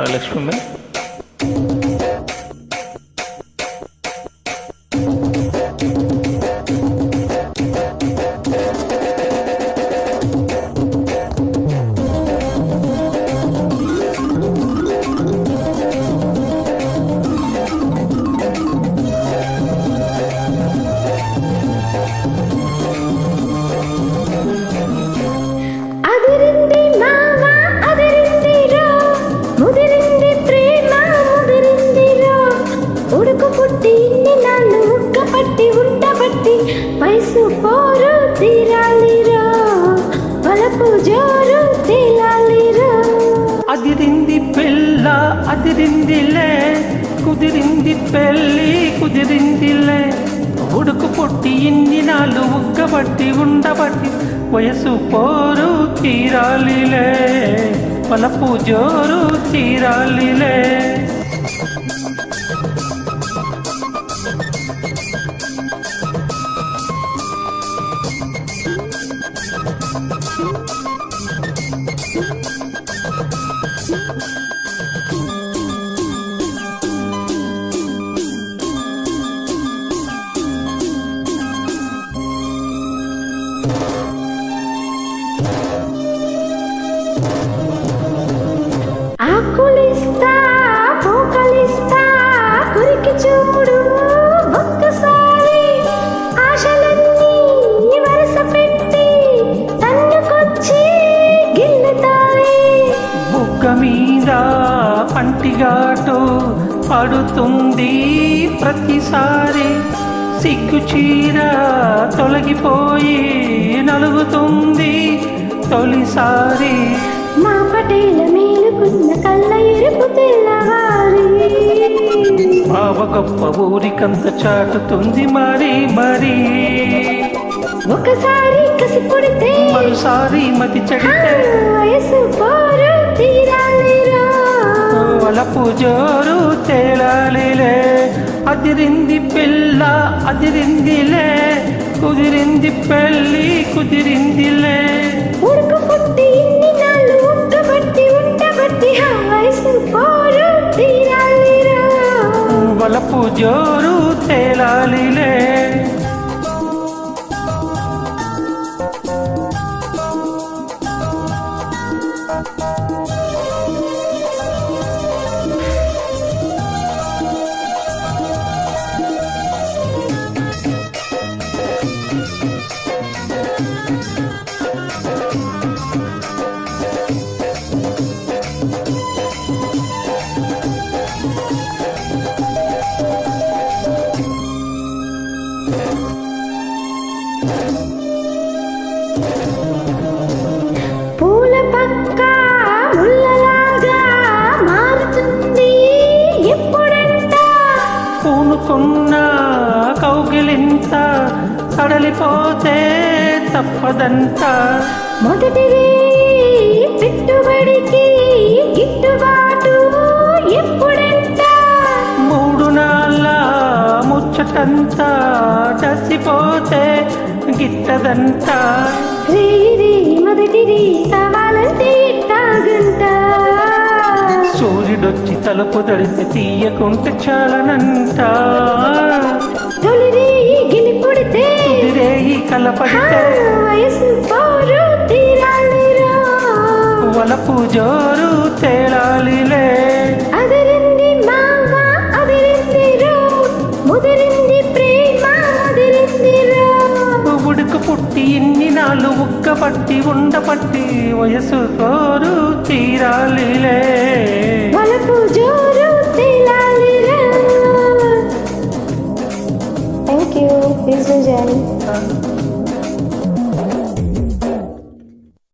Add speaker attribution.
Speaker 1: లక్ష్మి
Speaker 2: వయసు పోరు తీరాలిరా వలపు జోరు తేలాలిరా
Speaker 1: అదిరింది పిల్ల అదిరిందిలే కుదిరింది పెళ్ళి కుదిరిందిలే ఉడుకు పొట్టి ఇన్ని నాళ్ళు ఉగ్గబట్టి ఉండబట్టి వయసు పోరు తీరాలిలే వలపు జోరు తీరాలిలే
Speaker 2: ఆకులిస్తా పోకలిస్తా కురికి చూడు ఒక్కసారి ఆశలన్నీ వరస పెట్టి తన్నుకొచ్చి గిల్లుతాయి
Speaker 1: బుగ్గ మీద పంటిగాటు పడుతుంది ప్రతిసారి సిగ్గు చీర తొలగిపోయి నలుగుతుంది తొలిసారి
Speaker 2: మా పటేల మేలుకున్న కళ్ళ ఎరుపు తెల్లవారి
Speaker 1: బావ గొప్ప ఊరికంత చాటుతుంది మరి మరి
Speaker 2: ఒకసారి కసి పుడితే
Speaker 1: మరోసారి మతి చెడితే
Speaker 2: వయసు పోరు తీరాలిరా
Speaker 1: వలపు జోరు తేలాలిలే అదిరింది పిల్ల అదిరిందిలే కుదిరింది పెళ్ళి కుదిరిందిలే
Speaker 2: ఉడుకు పుట్టి ఇన్ని నాళ్ళు ఉక్కబట్టి ఉండబట్టి వయసు పోరు తీరాలిరా
Speaker 1: వలపు జోరు తేలాలిలే
Speaker 2: పూల పక్క ముళ్ళలాగా మారుతుంది ఎప్పుడంట
Speaker 1: పూనుకున్న కౌగిలింత సడలిపోతే తప్పదంట
Speaker 2: మొదటిది పెట్టుబడికి గిట్టుబాటు ఎప్పుడంట
Speaker 1: మూడు నాళ్ళ ముచ్చటంతా చచ్చిపోతే గిట్టదంట
Speaker 2: రేది మొదటిది కావాలంటే ఇట్టాగంట
Speaker 1: సూర్యుడొచ్చి తలుపు తడితే తీయకుంటే చాలనంట
Speaker 2: తొలిది గిలిపుడితే
Speaker 1: తుదిరేయి కలపడితే
Speaker 2: వయసు పోరు తీరాలిరా
Speaker 1: వలపు జోరు తేలాలిలే
Speaker 2: అదిరింది మామ అదిరిందిరో ముదిరింది ప్రేమ ముదిరిందిరో
Speaker 1: ఉడుకు పుట్టి ఇన్ని నాళ్ళు ఉక్కబట్టి ఉండబట్టి వయసు కోరు తీరాలిలే
Speaker 2: వలపు జోరు తేలాలిరా థ్యాంక్ యూ ప్లీజ్ జాయిన్